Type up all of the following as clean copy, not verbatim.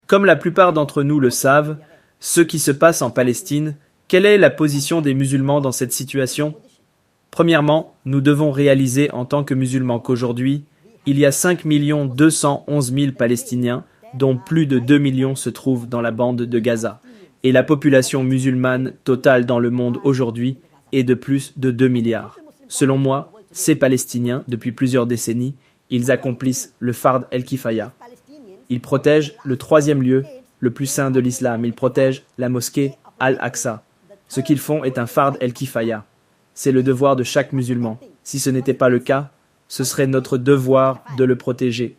Comme la plupart d'entre nous le savent, ce qui se passe en Palestine, quelle est la position des musulmans dans cette situation? Premièrement, nous devons réaliser en tant que musulmans qu'aujourd'hui, il y a 5 211 000 Palestiniens, dont plus de 2 millions se trouvent dans la bande de Gaza. Et la population musulmane totale dans le monde aujourd'hui est de plus de 2 milliards. Selon moi, ces Palestiniens, depuis plusieurs décennies, ils accomplissent le Fard el-Kifaya. Ils protègent le troisième lieu, le plus saint de l'islam. Ils protègent la mosquée Al-Aqsa. Ce qu'ils font est un Fard el-Kifaya. C'est le devoir de chaque musulman. Si ce n'était pas le cas, ce serait notre devoir de le protéger.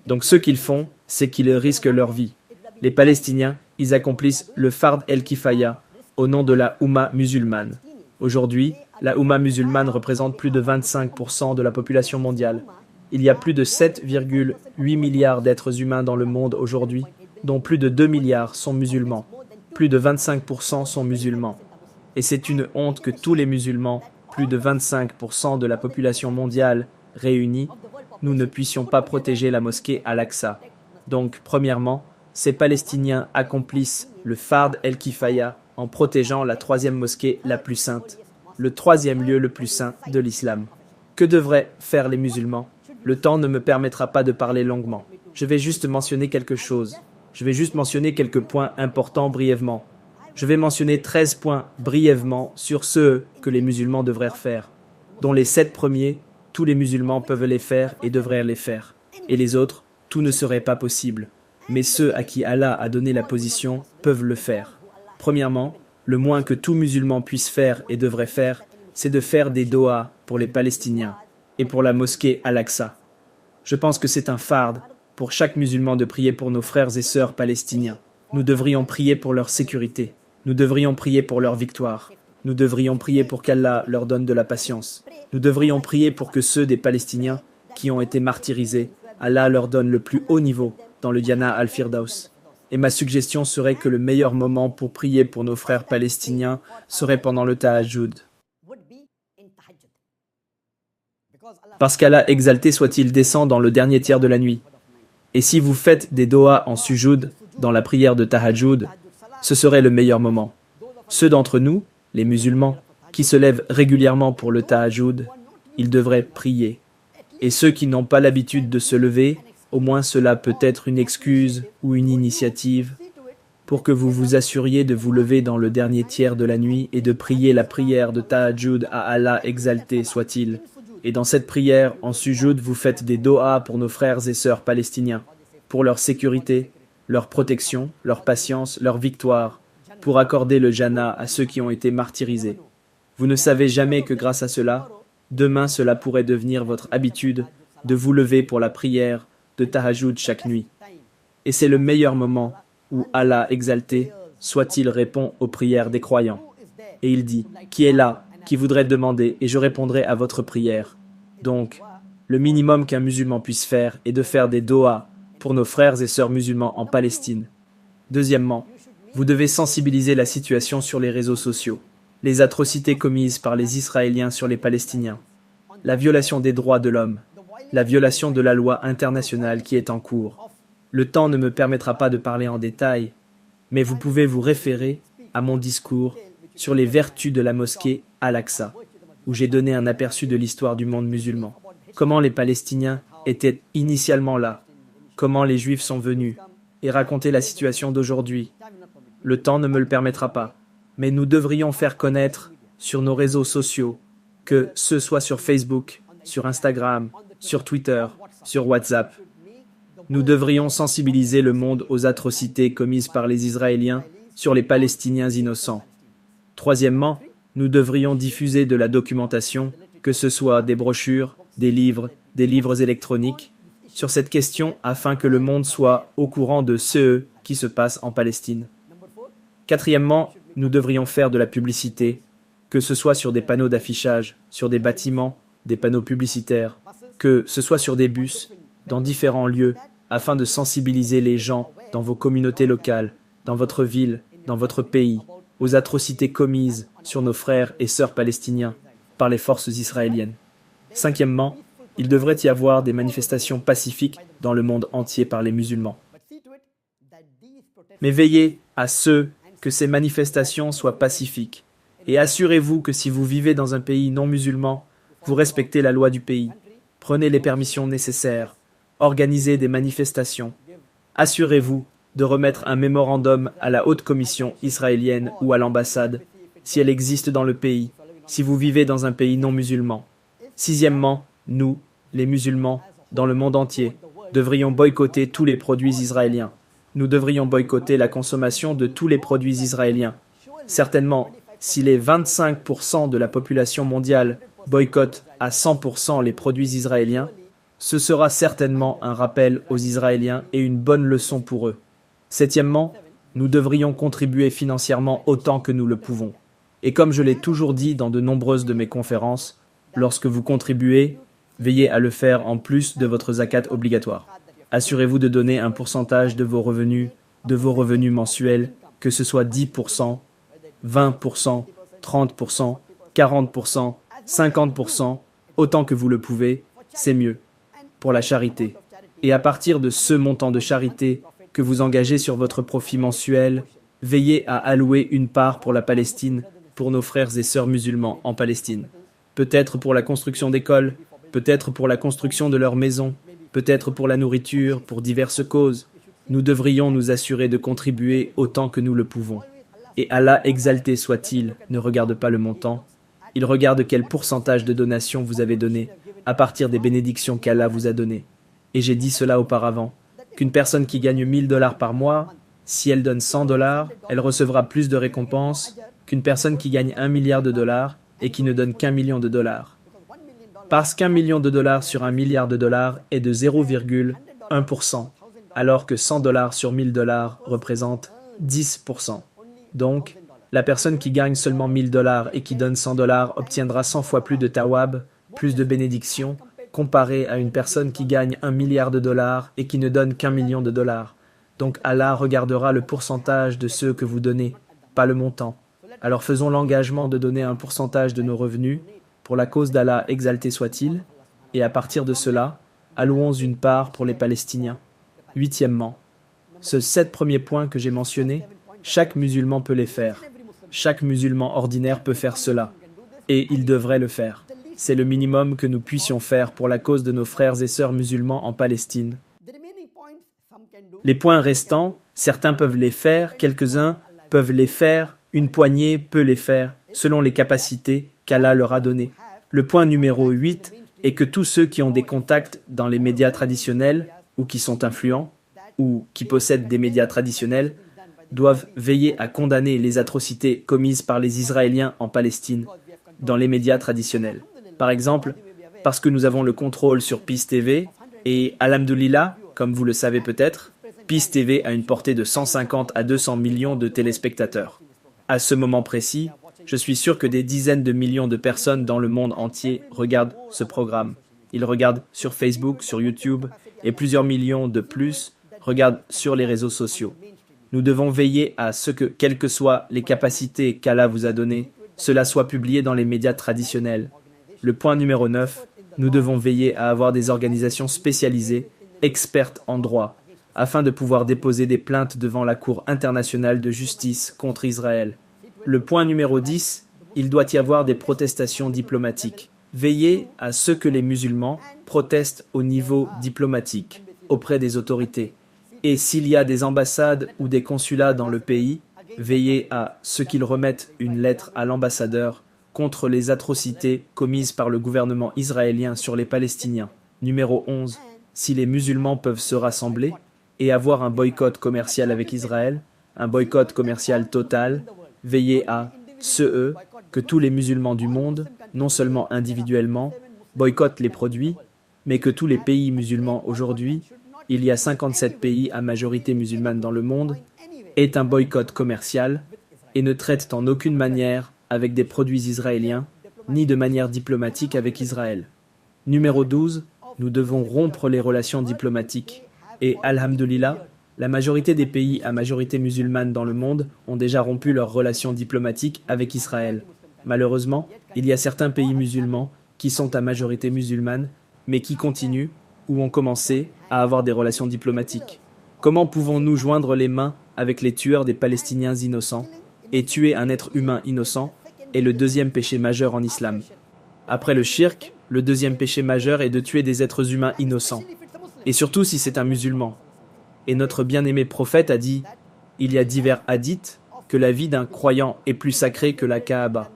Donc ce qu'ils font, c'est qu'ils risquent leur vie. Les Palestiniens, ils accomplissent le Fard el-Kifaya au nom de la Oumma musulmane. Aujourd'hui, la Oumma musulmane représente plus de 25% de la population mondiale. Il y a plus de 7,8 milliards d'êtres humains dans le monde aujourd'hui, dont plus de 2 milliards sont musulmans. Plus de 25% sont musulmans. Et c'est une honte que tous les musulmans, plus de 25% de la population mondiale réunie, nous ne puissions pas protéger la mosquée Al-Aqsa. Donc, premièrement, ces Palestiniens accomplissent le Fard el-Kifaya en protégeant la troisième mosquée la plus sainte, le troisième lieu le plus saint de l'islam. Que devraient faire les musulmans? Le temps ne me permettra pas de parler longuement. Je vais juste mentionner quelque chose. Je vais juste mentionner quelques points importants brièvement. Je vais mentionner 13 points brièvement sur ceux que les musulmans devraient faire, dont les 7 premiers, tous les musulmans peuvent les faire et devraient les faire. Et les autres, tout ne serait pas possible. Mais ceux à qui Allah a donné la position peuvent le faire. Premièrement, le moins que tout musulman puisse faire et devrait faire, c'est de faire des doas pour les Palestiniens et pour la mosquée Al-Aqsa. Je pense que c'est un fard pour chaque musulman de prier pour nos frères et sœurs palestiniens. Nous devrions prier pour leur sécurité. Nous devrions prier pour leur victoire. Nous devrions prier pour qu'Allah leur donne de la patience. Nous devrions prier pour que ceux des Palestiniens qui ont été martyrisés, Allah leur donne le plus haut niveau dans le Jannah al-Firdaus. Et ma suggestion serait que le meilleur moment pour prier pour nos frères palestiniens serait pendant le Tahajjud. Parce qu'Allah exalté soit-il descend dans le dernier tiers de la nuit. Et si vous faites des doas en sujoud, dans la prière de Tahajjud, ce serait le meilleur moment. Ceux d'entre nous, les musulmans, qui se lèvent régulièrement pour le Tahajjud, ils devraient prier. Et ceux qui n'ont pas l'habitude de se lever, au moins cela peut être une excuse ou une initiative pour que vous vous assuriez de vous lever dans le dernier tiers de la nuit et de prier la prière de Tahajjud à Allah exalté soit-il. Et dans cette prière, en sujoud, vous faites des doas pour nos frères et sœurs palestiniens, pour leur sécurité, leur protection, leur patience, leur victoire, pour accorder le Jannah à ceux qui ont été martyrisés. Vous ne savez jamais que grâce à cela, demain cela pourrait devenir votre habitude de vous lever pour la prière de Tahajjud chaque nuit. Et c'est le meilleur moment où Allah exalté soit-il répond aux prières des croyants. Et il dit, qui est là, qui voudrait demander, et je répondrai à votre prière. Donc, le minimum qu'un musulman puisse faire est de faire des doas pour nos frères et sœurs musulmans en Palestine. Deuxièmement, vous devez sensibiliser la situation sur les réseaux sociaux, les atrocités commises par les Israéliens sur les Palestiniens, la violation des droits de l'homme, la violation de la loi internationale qui est en cours. Le temps ne me permettra pas de parler en détail, mais vous pouvez vous référer à mon discours sur les vertus de la mosquée Al-Aqsa, où j'ai donné un aperçu de l'histoire du monde musulman. Comment les Palestiniens étaient initialement là, comment les Juifs sont venus, et raconter la situation d'aujourd'hui. Le temps ne me le permettra pas, mais nous devrions faire connaître sur nos réseaux sociaux, que ce soit sur Facebook, sur Instagram, sur Twitter, sur WhatsApp. Nous devrions sensibiliser le monde aux atrocités commises par les Israéliens sur les Palestiniens innocents. Troisièmement, nous devrions diffuser de la documentation, que ce soit des brochures, des livres électroniques, sur cette question afin que le monde soit au courant de ce qui se passe en Palestine. Quatrièmement, nous devrions faire de la publicité, que ce soit sur des panneaux d'affichage, sur des bâtiments, des panneaux publicitaires, que ce soit sur des bus, dans différents lieux, afin de sensibiliser les gens dans vos communautés locales, dans votre ville, dans votre pays, aux atrocités commises sur nos frères et sœurs palestiniens par les forces israéliennes. Cinquièmement, il devrait y avoir des manifestations pacifiques dans le monde entier par les musulmans. Mais veillez à ce que ces manifestations soient pacifiques. Et assurez-vous que si vous vivez dans un pays non musulman, vous respectez la loi du pays. Prenez les permissions nécessaires. Organisez des manifestations. Assurez-vous de remettre un mémorandum à la haute commission israélienne ou à l'ambassade, si elle existe dans le pays, si vous vivez dans un pays non musulman. Sixièmement, nous, les musulmans, dans le monde entier, devrions boycotter tous les produits israéliens. Nous devrions boycotter la consommation de tous les produits israéliens. Certainement, si les 25% de la population mondiale boycottent à 100% les produits israéliens, ce sera certainement un rappel aux Israéliens et une bonne leçon pour eux. Septièmement, nous devrions contribuer financièrement autant que nous le pouvons. Et comme je l'ai toujours dit dans de nombreuses de mes conférences, lorsque vous contribuez, veillez à le faire en plus de votre zakat obligatoire. Assurez-vous de donner un pourcentage de vos revenus mensuels, que ce soit 10%, 20%, 30%, 40%, 50%, autant que vous le pouvez, c'est mieux, pour la charité. Et à partir de ce montant de charité que vous engagez sur votre profit mensuel, veillez à allouer une part pour la Palestine, pour nos frères et sœurs musulmans en Palestine. Peut-être pour la construction d'écoles, peut-être pour la construction de leurs maisons, peut-être pour la nourriture, pour diverses causes. Nous devrions nous assurer de contribuer autant que nous le pouvons. Et Allah exalté soit-il ne regarde pas le montant, il regarde quel pourcentage de donations vous avez donné à partir des bénédictions qu'Allah vous a données. Et j'ai dit cela auparavant, qu'une personne qui gagne $1000 par mois, si elle donne $100, elle recevra plus de récompenses qu'une personne qui gagne $1 milliard et qui ne donne qu'1 million de dollars. Parce qu'1 million de dollars sur $1 milliard est de 0,1%, alors que $100 sur $1000 représente 10%. Donc, la personne qui gagne seulement $1000 et qui donne $100 obtiendra 100 fois plus de thawab, plus de bénédictions, comparé à une personne qui gagne $1 milliard et qui ne donne qu'1 million de dollars. Donc Allah regardera le pourcentage de ceux que vous donnez, pas le montant. Alors faisons l'engagement de donner un pourcentage de nos revenus, pour la cause d'Allah exalté soit-il, et à partir de cela, allouons une part pour les Palestiniens. Huitièmement, ces 7 premiers points que j'ai mentionnés, chaque musulman peut les faire. Chaque musulman ordinaire peut faire cela. Et il devrait le faire. C'est le minimum que nous puissions faire pour la cause de nos frères et sœurs musulmans en Palestine. Les points restants, certains peuvent les faire, quelques-uns peuvent les faire, une poignée peut les faire, selon les capacités qu'Allah leur a données. Le point numéro 8 est que tous ceux qui ont des contacts dans les médias traditionnels, ou qui sont influents, ou qui possèdent des médias traditionnels, doivent veiller à condamner les atrocités commises par les Israéliens en Palestine, dans les médias traditionnels. Par exemple, parce que nous avons le contrôle sur Peace TV, et alhamdoulilah, comme vous le savez peut-être, Peace TV a une portée de 150 à 200 millions de téléspectateurs. À ce moment précis, je suis sûr que des dizaines de millions de personnes dans le monde entier regardent ce programme. Ils regardent sur Facebook, sur YouTube, et plusieurs millions de plus regardent sur les réseaux sociaux. Nous devons veiller à ce que, quelles que soient les capacités qu'Allah vous a données, cela soit publié dans les médias traditionnels. Le point numéro 9, nous devons veiller à avoir des organisations spécialisées, expertes en droit, afin de pouvoir déposer des plaintes devant la Cour internationale de justice contre Israël. Le point numéro 10, il doit y avoir des protestations diplomatiques. Veillez à ce que les musulmans protestent au niveau diplomatique, auprès des autorités. Et s'il y a des ambassades ou des consulats dans le pays, veillez à ce qu'ils remettent une lettre à l'ambassadeur contre les atrocités commises par le gouvernement israélien sur les Palestiniens. Numéro 11. Si les musulmans peuvent se rassembler et avoir un boycott commercial avec Israël, un boycott commercial total, veillez à que tous les musulmans du monde, non seulement individuellement, boycottent les produits, mais que tous les pays musulmans aujourd'hui, il y a 57 pays à majorité musulmane dans le monde, aient un boycott commercial et ne traitent en aucune manière avec des produits israéliens, ni de manière diplomatique avec Israël. Numéro 12, nous devons rompre les relations diplomatiques. Et alhamdoulilah, la majorité des pays à majorité musulmane dans le monde ont déjà rompu leurs relations diplomatiques avec Israël. Malheureusement, il y a certains pays musulmans qui sont à majorité musulmane, mais qui continuent ou ont commencé à avoir des relations diplomatiques. Comment pouvons-nous joindre les mains avec les tueurs des Palestiniens innocents? Et tuer un être humain innocent est le deuxième péché majeur en islam. Après le shirk, le deuxième péché majeur est de tuer des êtres humains innocents. Et surtout si c'est un musulman. Et notre bien-aimé prophète a dit, il y a divers hadiths, que la vie d'un croyant est plus sacrée que la Kaaba.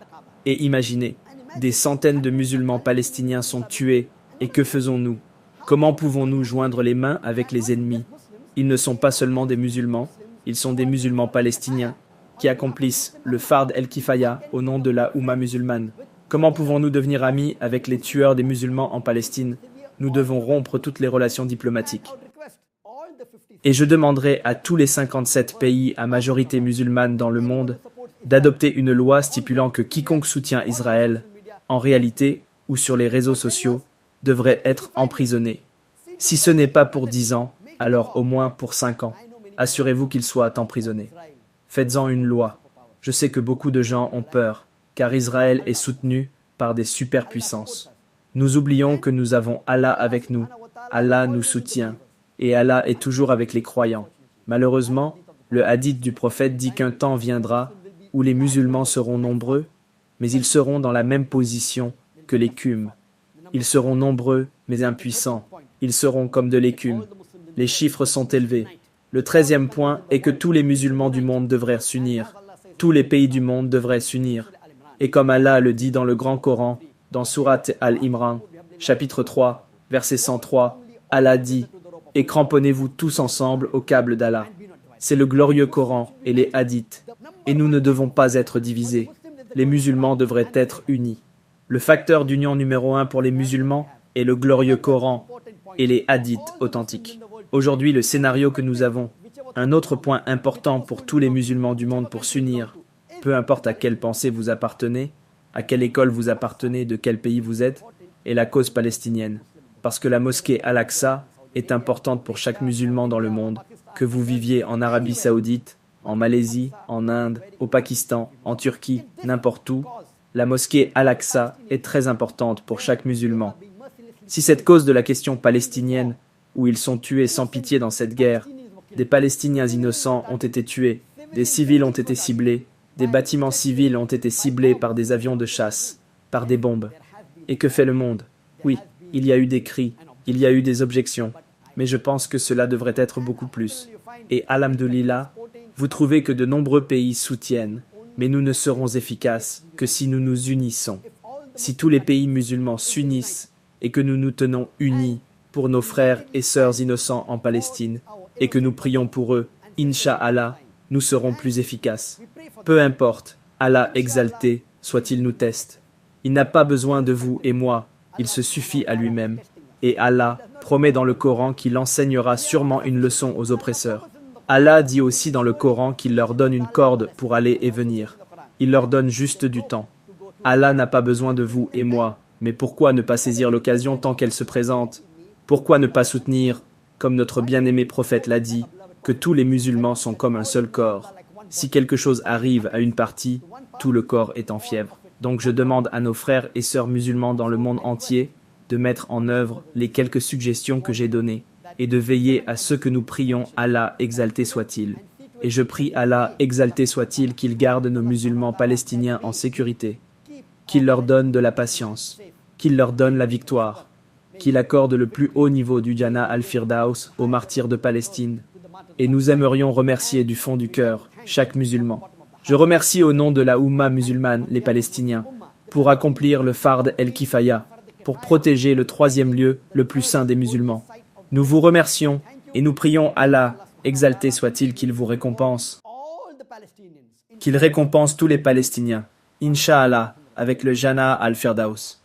Et imaginez, des centaines de musulmans palestiniens sont tués, et que faisons-nous? Comment pouvons-nous joindre les mains avec les ennemis? Ils ne sont pas seulement des musulmans, ils sont des musulmans palestiniens, qui accomplissent le Fard el-Kifaya au nom de la Oumma musulmane. Comment pouvons-nous devenir amis avec les tueurs des musulmans en Palestine? Nous devons rompre toutes les relations diplomatiques. Et je demanderai à tous les 57 pays à majorité musulmane dans le monde d'adopter une loi stipulant que quiconque soutient Israël, en réalité ou sur les réseaux sociaux, devrait être emprisonné. Si ce n'est pas pour 10 ans, alors au moins pour 5 ans. Assurez-vous qu'il soit emprisonné. Faites-en une loi. Je sais que beaucoup de gens ont peur, car Israël est soutenu par des superpuissances. Nous oublions que nous avons Allah avec nous. Allah nous soutient. Et Allah est toujours avec les croyants. Malheureusement, le hadith du prophète dit qu'un temps viendra où les musulmans seront nombreux, mais ils seront dans la même position que l'écume. Ils seront nombreux, mais impuissants. Ils seront comme de l'écume. Les chiffres sont élevés. Le 13e point est que tous les musulmans du monde devraient s'unir. Tous les pays du monde devraient s'unir. Et comme Allah le dit dans le Grand Coran, dans Surat Al-Imran, chapitre 3, verset 103, Allah dit « Et cramponnez-vous tous ensemble au câble d'Allah ». C'est le glorieux Coran et les hadiths. Et nous ne devons pas être divisés. Les musulmans devraient être unis. Le facteur d'union numéro 1 pour les musulmans est le glorieux Coran et les hadiths authentiques. Aujourd'hui, le scénario que nous avons, un autre point important pour tous les musulmans du monde pour s'unir, peu importe à quelle pensée vous appartenez, à quelle école vous appartenez, de quel pays vous êtes, est la cause palestinienne. Parce que la mosquée Al-Aqsa est importante pour chaque musulman dans le monde, que vous viviez en Arabie Saoudite, en Malaisie, en Inde, au Pakistan, en Turquie, n'importe où, la mosquée Al-Aqsa est très importante pour chaque musulman. Si cette cause de la question palestinienne, où ils sont tués sans pitié dans cette guerre, des Palestiniens innocents ont été tués, des civils ont été ciblés, des bâtiments civils ont été ciblés par des avions de chasse, par des bombes. Et que fait le monde? Oui, il y a eu des cris, il y a eu des objections, mais je pense que cela devrait être beaucoup plus. Et alhamdoulilah, vous trouvez que de nombreux pays soutiennent, mais nous ne serons efficaces que si nous nous unissons. Si tous les pays musulmans s'unissent et que nous nous tenons unis pour nos frères et sœurs innocents en Palestine, et que nous prions pour eux, Inch'Allah, nous serons plus efficaces. Peu importe, Allah exalté soit-il nous teste. Il n'a pas besoin de vous et moi, il se suffit à lui-même. Et Allah promet dans le Coran qu'il enseignera sûrement une leçon aux oppresseurs. Allah dit aussi dans le Coran qu'il leur donne une corde pour aller et venir. Il leur donne juste du temps. Allah n'a pas besoin de vous et moi, mais pourquoi ne pas saisir l'occasion tant qu'elle se présente? Pourquoi ne pas soutenir, comme notre bien-aimé prophète l'a dit, que tous les musulmans sont comme un seul corps? Si quelque chose arrive à une partie, tout le corps est en fièvre. Donc je demande à nos frères et sœurs musulmans dans le monde entier de mettre en œuvre les quelques suggestions que j'ai données et de veiller à ce que nous prions Allah exalté soit-il. Et je prie Allah exalté soit-il qu'il garde nos musulmans palestiniens en sécurité, qu'il leur donne de la patience, qu'il leur donne la victoire, qu'il accorde le plus haut niveau du Jannah al-Firdaus aux martyrs de Palestine. Et nous aimerions remercier du fond du cœur chaque musulman. Je remercie au nom de la Oumma musulmane les Palestiniens pour accomplir le Fard el-Kifaya, pour protéger le troisième lieu le plus saint des musulmans. Nous vous remercions et nous prions Allah, exalté soit-il, qu'il vous récompense, qu'il récompense tous les Palestiniens, Inch'Allah, avec le Jannah al-Firdaus.